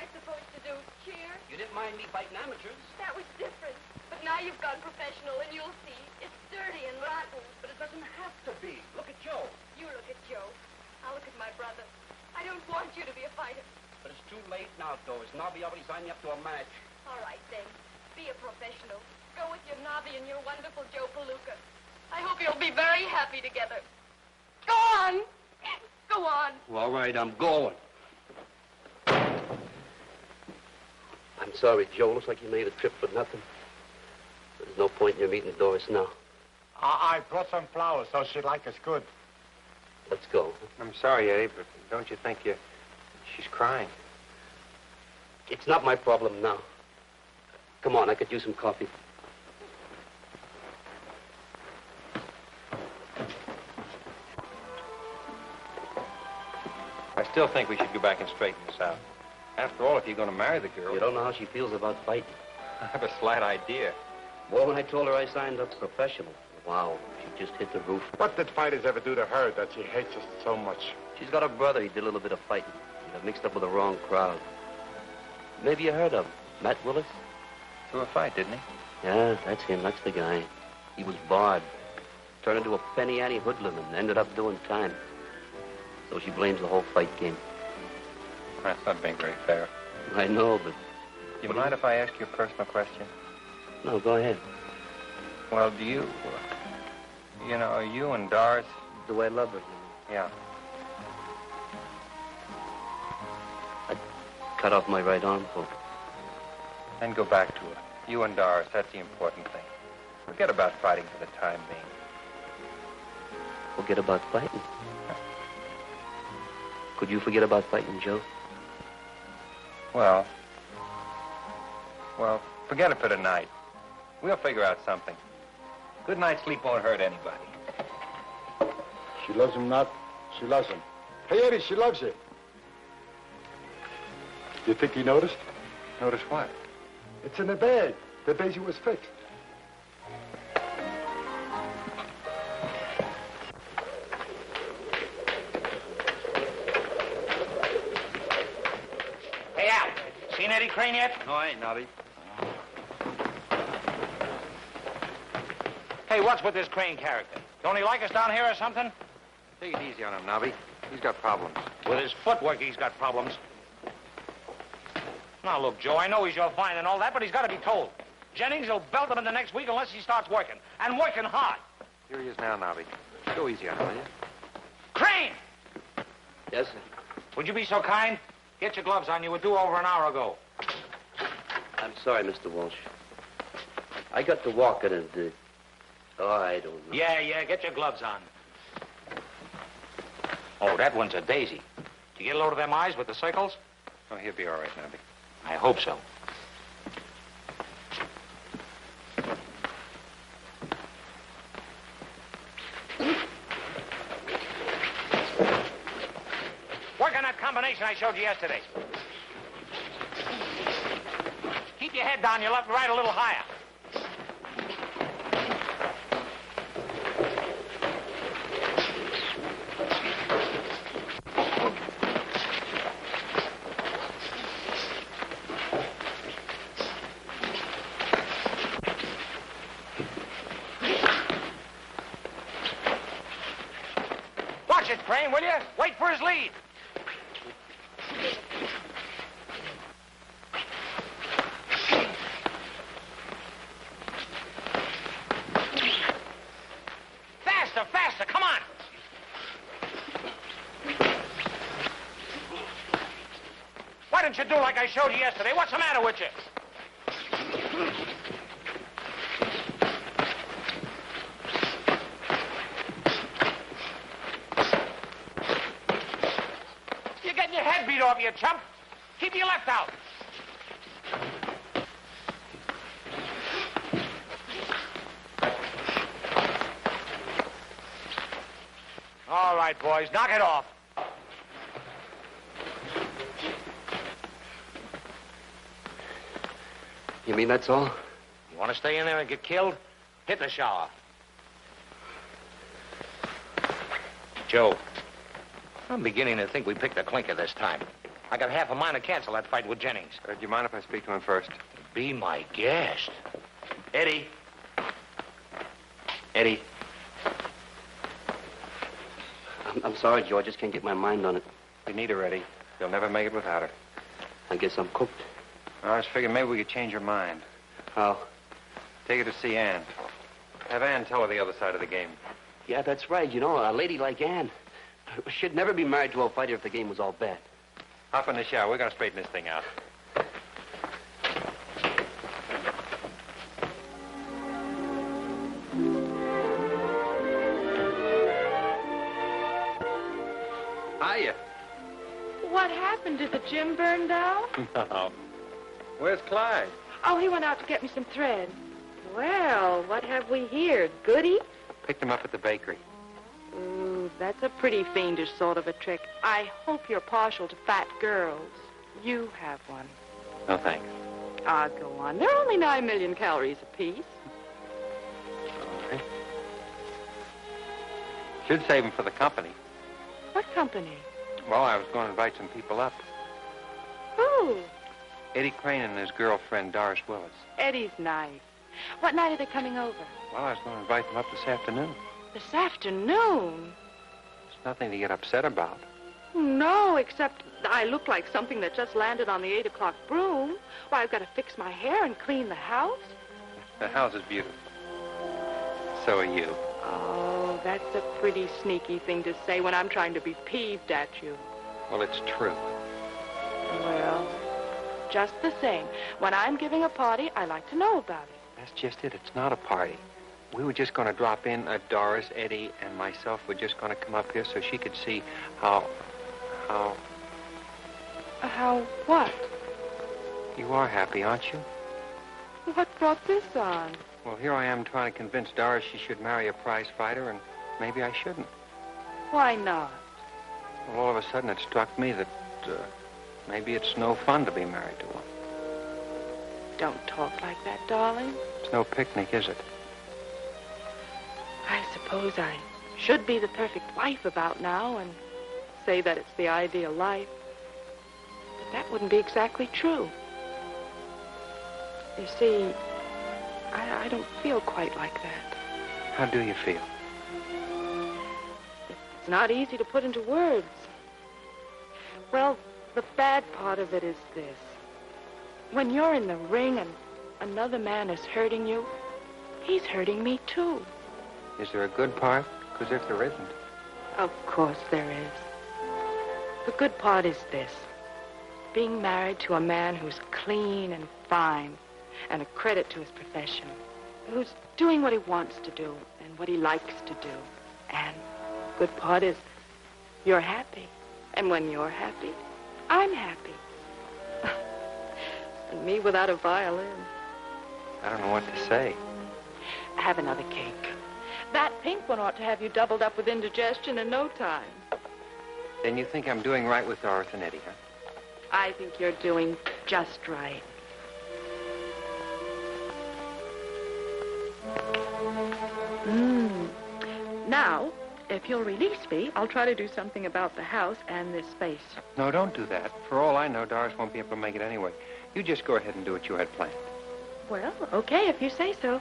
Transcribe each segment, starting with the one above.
I supposed to do? Cheer? You didn't mind me fighting amateurs. That was different. But now you've gone professional, and you'll see. It's dirty and rotten. But it doesn't have to be. Look at Joe. You look at Joe. I'll look at my brother. I don't want you to be a fighter. But it's too late now, Dois. Nobby already signed you up to a match. All right, then. Be a professional. Go with your Nobby and your wonderful Joe Palooka. I hope you'll be very happy together. Go on. Go on. Well, all right, I'm going. I'm sorry, Joe. Looks like you made a trip for nothing. There's no point in your meeting Doris now. I brought some flowers so she'd like us good. Let's go. I'm sorry, Eddie, but don't you think she's crying? It's not my problem now. Come on, I could use some coffee. I still think we should go back and straighten this out. After all, if you're going to marry the girl... You don't know how she feels about fighting. I have a slight idea. Well, when I told her I signed up professional, wow, she just hit the roof. What did fighters ever do to her that she hates us so much? She's got a brother. He did a little bit of fighting. He got mixed up with the wrong crowd. Maybe you heard of him. Matt Willis? Threw a fight, didn't he? Yeah, that's him. That's the guy. He was barred. Turned into a penny ante hoodlum and ended up doing time. So she blames the whole fight game. That's not being very fair. I know, but... You mind if I ask you a personal question? No, go ahead. Well, do you... You know, are you and Doris... Do I love her? Yeah. I cut off my right arm for her. Then go back to her. You and Doris, that's the important thing. Forget about fighting for the time being. Forget about fighting? Could you forget about fighting, Joe? Well, forget it for tonight. We'll figure out something. Good night's sleep won't hurt anybody. She loves him not. She loves him. Hey, Eddie, she loves you. You think he noticed? Notice what? It's in the bag. The daisy was fixed. Hey, Al, seen Eddie Crane yet? No, I ain't, Nobby. Hey, what's with this Crane character? Don't he like us down here or something? Take it easy on him, Nobby. He's got problems. With his footwork, he's got problems. Now, look, Joe, I know he's your find and all that, but he's got to be told. Jennings will belt him in the next week unless he starts working, and working hard. Here he is now, Nobby. Go easy on him, will you? Crane! Yes, sir. Would you be so kind? Get your gloves on. You were due over an hour ago. I'm sorry, Mr. Walsh. I got to walking and, I don't know. Yeah, get your gloves on. Oh, that one's a daisy. Did you get a load of them eyes with the circles? Oh, he'll be all right, Nobby. I hope so. Work on that combination I showed you yesterday. Keep your head down, your left and right a little higher. Watch it, Crane, will you? Wait for his lead. Faster, come on. Why didn't you do like I showed you yesterday? What's the matter with you? You're getting your head beat off, you chump. Keep your left out. All right, boys, knock it off. You mean that's all? You want to stay in there and get killed? Hit the shower. Joe, I'm beginning to think we picked a clinker this time. I got half a mind to cancel that fight with Jennings. Do you mind if I speak to him first? Be my guest. Eddie. Eddie. I'm sorry, Joe. I just can't get my mind on it. We need her, Eddie. You'll never make it without her. I guess I'm cooked. I was figuring maybe we could change her mind. How? Take her to see Ann. Have Ann tell her the other side of the game. Yeah, that's right. You know, a lady like Ann. She'd never be married to a fighter if the game was all bad. Hop in the shower. We're going to straighten this thing out. Hiya. What happened? Did the gym burn down? No. Where's Clyde? Oh, he went out to get me some thread. Well, what have we here? Goody? Picked him up at the bakery. Ooh, that's a pretty fiendish sort of a trick. I hope you're partial to fat girls. You have one. No, thanks. Ah, go on. They're only 9 million calories apiece. All right. Should save him for the company. What company? Well, I was going to invite some people up. Who? Eddie Crane and his girlfriend, Doris Willis. Eddie's nice. What night are they coming over? Well, I was going to invite them up this afternoon. This afternoon? It's nothing to get upset about. No, except I look like something that just landed on the 8 o'clock broom. Why, I've got to fix my hair and clean the house. The house is beautiful. So are you. Oh, that's a pretty sneaky thing to say when I'm trying to be peeved at you. Well, it's true. Well, just the same, when I'm giving a party, I like to know about it. That's just it. It's not a party. We were just going to drop in. Doris, Eddie, and myself were just going to come up here so she could see how How what? you are happy, aren't you? What brought this on? Well, here I am trying to convince Doris she should marry a prize fighter, and maybe I shouldn't. Why not? Well, all of a sudden it struck me that maybe it's no fun to be married to one. Don't talk like that, darling. It's no picnic, is it? I suppose I should be the perfect wife about now and say that it's the ideal life. But that wouldn't be exactly true. You see, I don't feel quite like that. How do you feel? It's not easy to put into words. Well, the bad part of it is this. When you're in the ring and another man is hurting you, he's hurting me too. Is there a good part? Because if there isn't... Of course there is. The good part is this. Being married to a man who's clean and fine and a credit to his profession. Who's doing what he wants to do and what he likes to do. And the good part is you're happy. And when you're happy, I'm happy. And me without a violin. I don't know what to say. Have another cake. That pink one ought to have you doubled up with indigestion in no time. Then you think I'm doing right with Doris and Eddie, huh? I think you're doing just right. Now, if you'll release me, I'll try to do something about the house and this space. No, don't do that. For all I know, Doris won't be able to make it anyway. You just go ahead and do what you had planned. Well, okay, if you say so.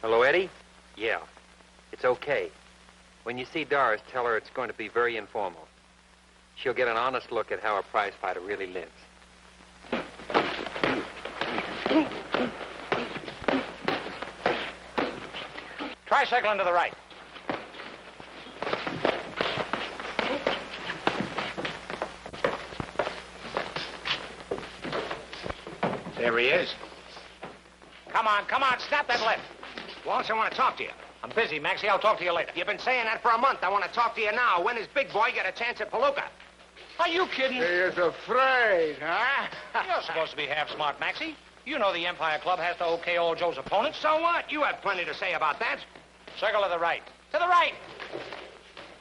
Hello, Eddie? Yeah. It's okay. When you see Doris, tell her it's going to be very informal. She'll get an honest look at how a prize fighter really lives. Try cycling to the right. There he is. Come on, snap that left. Wallace, I want to talk to you. I'm busy, Maxie. I'll talk to you later. You've been saying that for a month. I want to talk to you now. When does Big Boy get a chance at Palooka? Are you kidding? He is afraid, huh? You're supposed to be half smart, Maxie. You know the Empire Club has to okay all Joe's opponents. So what? You have plenty to say about that. Circle to the right. To the right.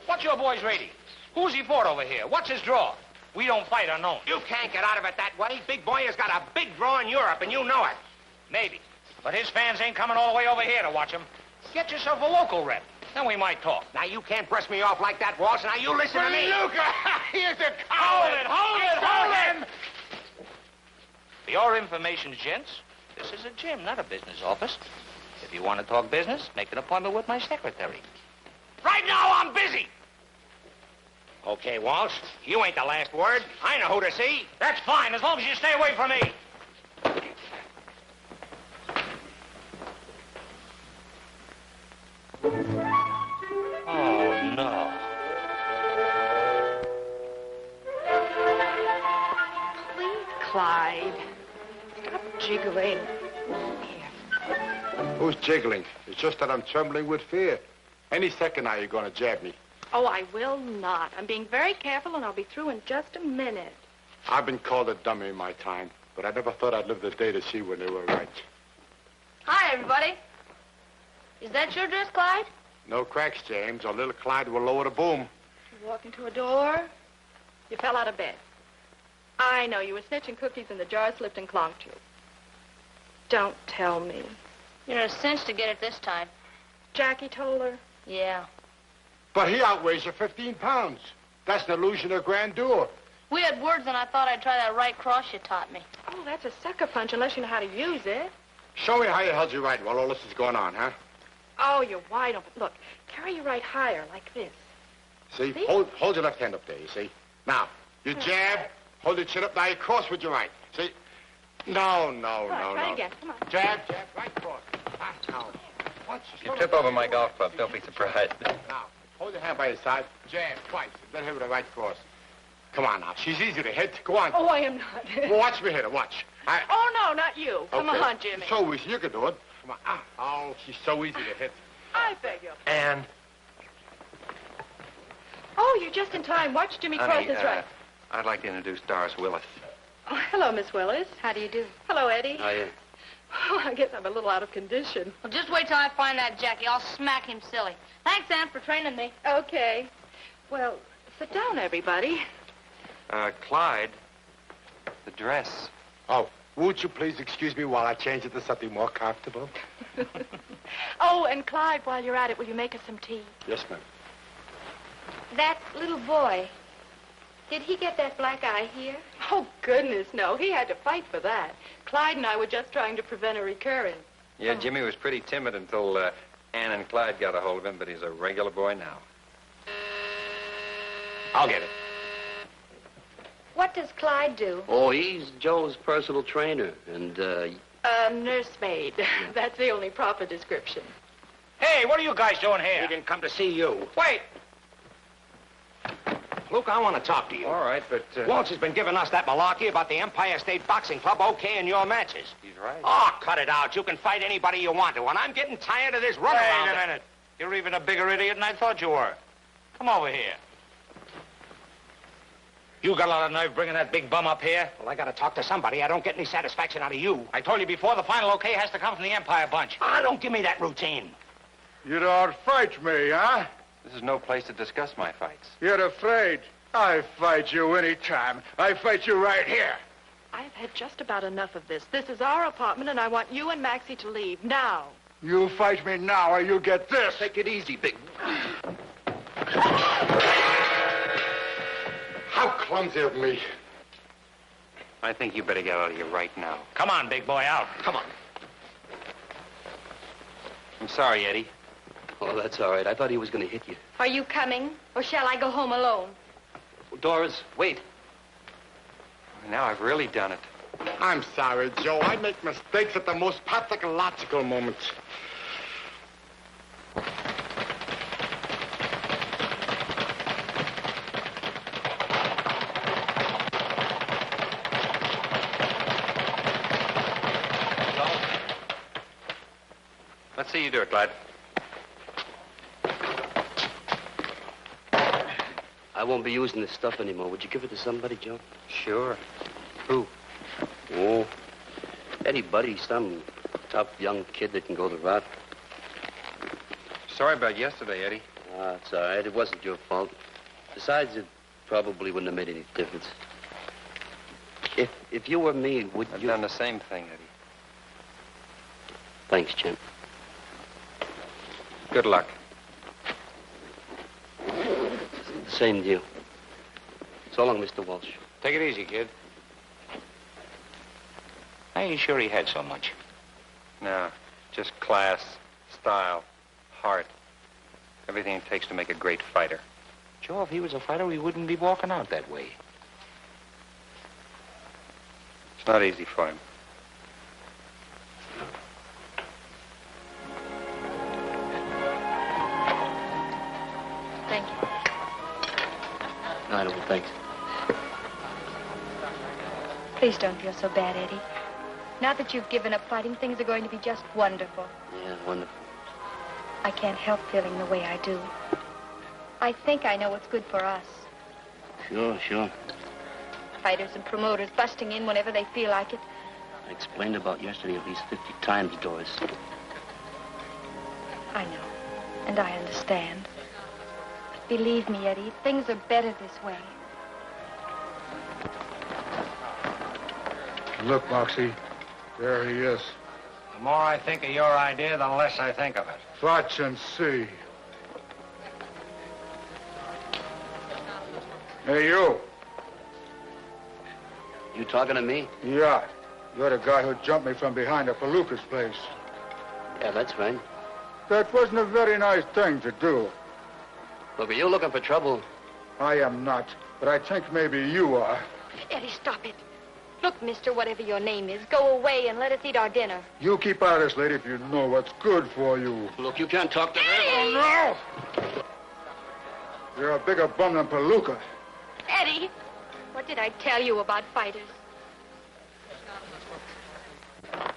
What's your boy's rating? Who's he fought over here? What's his draw? We don't fight unknown. You can't get out of it that way. Big Boy has got a big draw in Europe, and you know it. Maybe. But his fans ain't coming all the way over here to watch him. Get yourself a local rep. Then we might talk. Now, you can't brush me off like that, Walsh. Now, you listen to me. Palooka! Here's a Hold coward! it, hold it! For your information, gents, this is a gym, not a business office. If you want to talk business, make an appointment with my secretary. Right now, I'm busy. Okay, Walsh, you ain't the last word. I know who to see. That's fine, as long as you stay away from me. Oh, no. Please, Clyde. Stop jiggling. Here. Who's jiggling? It's just that I'm trembling with fear. Any second now you're going to jab me. Oh, I will not. I'm being very careful, and I'll be through in just a minute. I've been called a dummy in my time, but I never thought I'd live the day to see when they were right. Hi, everybody. Is that your dress, Clyde? No cracks, James, or little Clyde will lower the boom. You walk into a door. You fell out of bed. I know. You were snitching cookies, and the jar slipped and clonked you. Don't tell me. You're a cinch to get it this time. Jackie told her. Yeah. But he outweighs you 15 pounds. That's an illusion of grandeur. We had words, and I thought I'd try that right cross you taught me. Oh, that's a sucker punch unless you know how to use it. Show me how you held your right while all this is going on, huh? Oh, you're wide open. Look, carry your right higher like this. See? See? Hold your left hand up there, you see? Now, you jab, hold your chin up, now you cross with your right. See? No. Try again. Come on. Jab, right cross. Now, once You tip over my golf club. Don't be surprised. Now, hold your hand by your side, jab twice, then hit with a right cross. Come on now, she's easy to hit. Go on. Oh, I am not. Well, watch me hit her, watch. Oh, no, not you. Come Okay. on, Jimmy. So easy, you can do it. Come on. Oh, she's so easy to hit. I beg your And, Oh, you're just in time. Watch Jimmy cross honey, his right. I'd like to introduce Doris Willis. Oh, hello, Miss Willis. How do you do? Hello, Eddie. Oh, yeah. Oh, I guess I'm a little out of condition. Well, just wait till I find that Jackie. I'll smack him silly. Thanks, Aunt, for training me. Okay. Well, sit down, everybody. Clyde, the dress. Oh, would you please excuse me while I change it to something more comfortable? Oh, and Clyde, while you're at it, will you make us some tea? Yes, ma'am. That little boy, did he get that black eye here? Oh, goodness, no. He had to fight for that. Clyde and I were just trying to prevent a recurrence. Yeah, Jimmy was pretty timid until Ann and Clyde got a hold of him, but he's a regular boy now. I'll get it. What does Clyde do? Oh, he's Joe's personal trainer, and, Nursemaid. That's the only proper description. Hey, what are you guys doing He here? didn't come to see you. Wait. Luke, I want to talk to you. All right, but... Walsh has been giving us that malarkey about the Empire State Boxing Club okaying your matches. He's right. Oh, cut it out. You can fight anybody you want to, and I'm getting tired of this runaround. Wait a minute. You're even a bigger idiot than I thought you were. Come over here. You got a lot of nerve bringing that big bum up here? Well, I got to talk to somebody. I don't get any satisfaction out of you. I told you before, the final okay has to come from the Empire bunch. Ah, don't give me that routine. You don't fight me, huh? This is no place to discuss my fights. You're afraid. I fight you anytime. I fight you right here. I've had just about enough of this. This is our apartment, and I want you and Maxie to leave now. You fight me now, or you get this. Take it easy, big... How clumsy of me. I think you better get out of here right now. Come on, big boy, out. Come on. I'm sorry, Eddie. Oh, that's all right. I thought he was going to hit you. Are you coming, or shall I go home alone? Doris, wait. Now I've really done it. I'm sorry, Joe. I make mistakes at the most pathological moments. Let's see you do it, Clyde. I won't be using this stuff anymore. Would you give it to somebody, Joe? Sure. Who? Oh, anybody. Some tough young kid that can go the route. Sorry about yesterday, Eddie. Ah, it's all right. It wasn't your fault. Besides, it probably wouldn't have made any difference. If you were me, would you... I've done the same thing, Eddie. Thanks, Jim. Good luck. Same to you. So long, Mr. Walsh. Take it easy, kid. I ain't sure he had so much. No, just class, style, heart. Everything it takes to make a great fighter. Joe, if he was a fighter, he wouldn't be walking out that way. It's not easy for him. Thank you. I don't, thanks. Please don't feel so bad, Eddie. Now that you've given up fighting, things are going to be just wonderful. Yeah, wonderful. I can't help feeling the way I do. I think I know what's good for us. Sure. Fighters and promoters busting in whenever they feel like it. I explained about yesterday at least 50 times, Doris. I know, and I understand. But believe me, Eddie, things are better this way. Look, Moxie. There he is. The more I think of your idea, the less I think of it. Watch and see. Hey, you. You talking to me? Yeah. You're the guy who jumped me from behind at Palooka's place. Yeah, that's right. That wasn't a very nice thing to do. Look, are you looking for trouble? I am not, but I think maybe you are. Eddie, stop it. Look, mister, whatever your name is, go away and let us eat our dinner. You keep out of this, lady, if you know what's good for you. Look, you can't talk to her. Oh, no! You're a bigger bum than Palooka. Eddie, what did I tell you about fighters?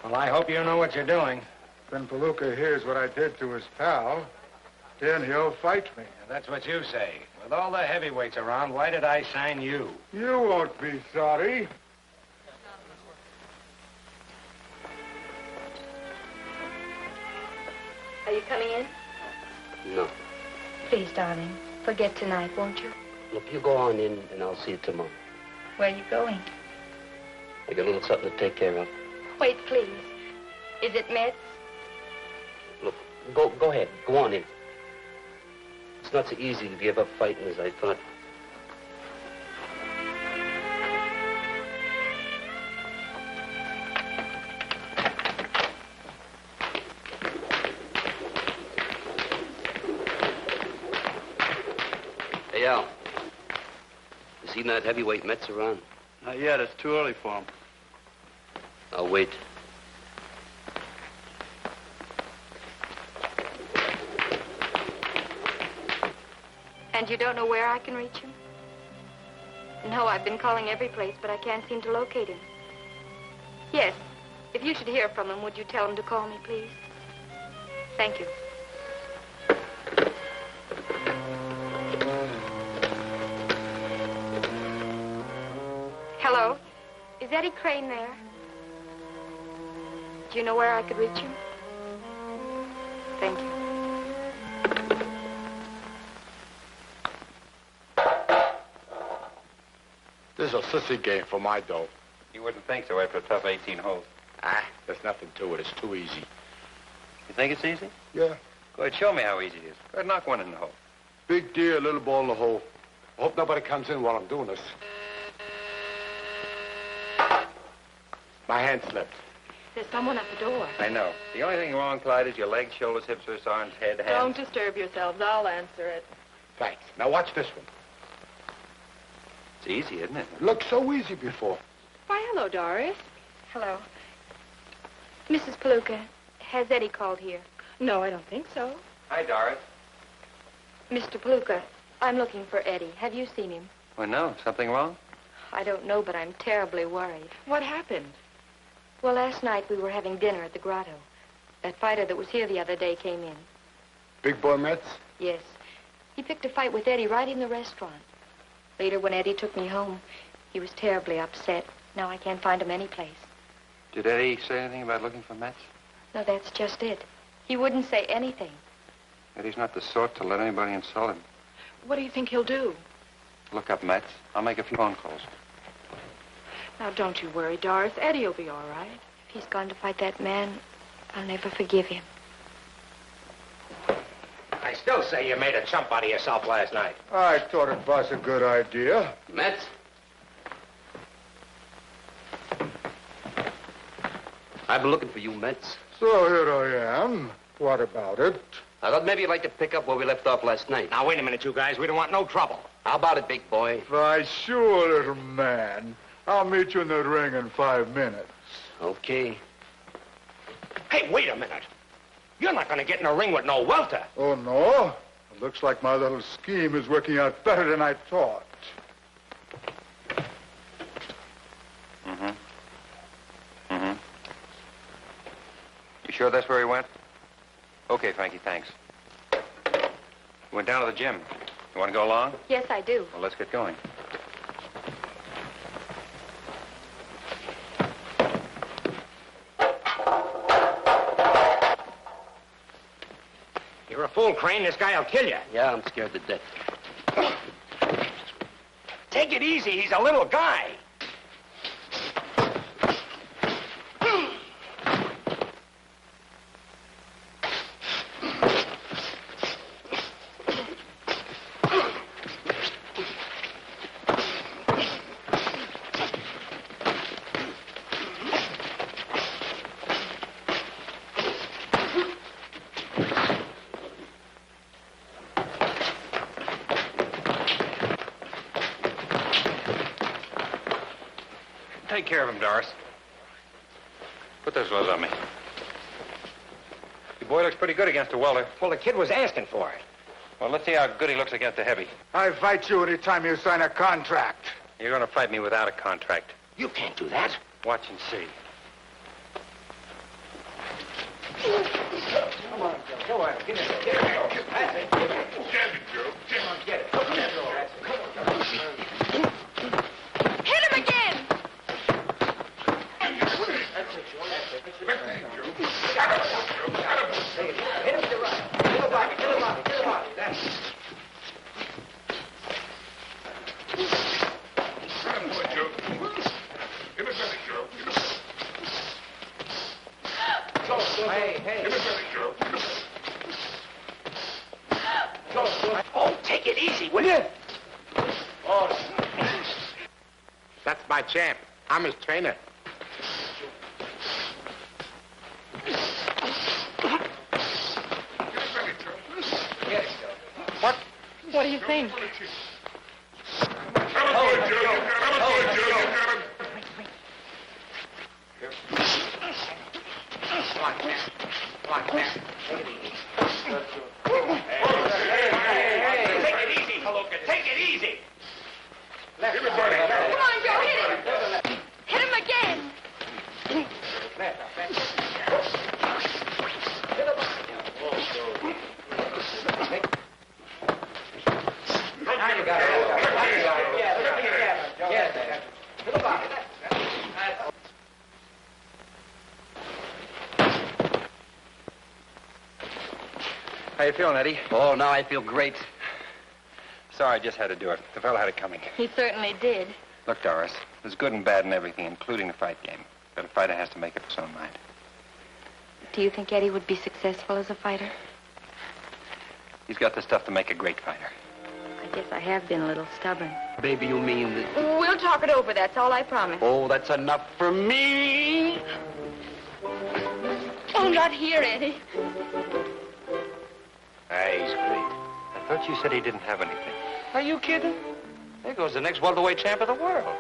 Well, I hope you know what you're doing. When Palooka hears what I did to his pal, then he'll fight me. That's what you say. With all the heavyweights around, why did I sign you? You won't be sorry. Are you coming in? No. Please, darling, forget tonight, won't you? Look, you go on in, and I'll see you tomorrow. Where are you going? I got a little something to take care of. Wait, please. Is it Mets? Look, go ahead. Go on in. It's not so easy to give up fighting as I thought. Hey, Al. You seen that heavyweight Mets around? Not yet. It's too early for him. I'll wait. And you don't know where I can reach him? No, I've been calling every place, but I can't seem to locate him. Yes, if you should hear from him, would you tell him to call me, please? Thank you. Hello? Is Eddie Crane there? Do you know where I could reach him? Thank you. This is a sissy game for my dough. You wouldn't think so after a tough 18 holes. There's nothing to it. It's too easy. You think it's easy? Yeah. Go ahead, show me how easy it is. Go ahead, knock one in the hole. Big deer, little ball in the hole. I hope nobody comes in while I'm doing this. My hand slipped. There's someone at the door. I know. The only thing wrong, Clyde, is your legs, shoulders, hips, wrists, arms, head, hands. Don't disturb yourselves. I'll answer it. Thanks. Now watch this one. It's easy, isn't it? It looked so easy before. Why, hello, Doris. Hello. Mrs. Palooka, has Eddie called here? No, I don't think so. Hi, Doris. Mr. Palooka, I'm looking for Eddie. Have you seen him? Well, no. Something wrong? I don't know, but I'm terribly worried. What happened? Well, last night we were having dinner at the grotto. That fighter that was here the other day came in. Big boy Mets? Yes. He picked a fight with Eddie right in the restaurant. Later, when Eddie took me home, he was terribly upset. Now I can't find him anyplace. Did Eddie say anything about looking for Mets? No, that's just it. He wouldn't say anything. Eddie's not the sort to let anybody insult him. What do you think he'll do? Look up, Metz. I'll make a few phone calls. Now, don't you worry, Doris. Eddie will be all right. If he's gone to fight that man, I'll never forgive him. I still say you made a chump out of yourself last night. I thought it was a good idea. Metz? I've been looking for you, Metz. So here I am. What about it? I thought maybe you'd like to pick up where we left off last night. Now, wait a minute, you guys. We don't want no trouble. How about it, big boy? Why, sure, little man. I'll meet you in the ring in 5 minutes. Okay. Hey, wait a minute. You're not going to get in a ring with no welter. Oh, no? It looks like my little scheme is working out better than I thought. You sure that's where he went? Okay, Frankie, thanks. He went down to the gym. You want to go along? Yes, I do. Well, let's get going. You're a fool, Crane. This guy will kill you. Yeah, I'm scared to death. Take it easy. He's a little guy. Take care of him, Doris. Put those gloves on me. Your boy looks pretty good against a welter. Well, the kid was asking for it. Well, let's see how good he looks against a heavy. I fight you any time you sign a contract. You're going to fight me without a contract. You can't do that. Watch and see. Come on, Joe. Go on. Get it. Get it. That's it. Get it. Joe. Come on, get it. Come on, Joe. That's it. Come on, Joe. Hit him again! Hit him to the right. Get him, Bobby. Get him, Bobby. Get him, Bobby. That's it. Hey. Oh, take it easy, will you? Oh. That's my champ. I'm his trainer. What do you think? Take it easy, Palooka. Take it easy. Come on, Joe, hit him! Hit him again! Now you got it. Yes. How you feeling, Eddie? Oh, now I feel great. Sorry, I just had to do it. The fellow had it coming. He certainly did. Look, Doris, there's good and bad in everything, including the fight game. But a fighter has to make up his own mind. Do you think Eddie would be successful as a fighter? He's got the stuff to make a great fighter. I guess I have been a little stubborn. Baby, you mean that... We'll talk it over, that's all I promise. Oh, that's enough for me. Oh, not here, Eddie. He's great. I thought you said he didn't have anything. Are you kidding? There goes the next welterweight champ of the world.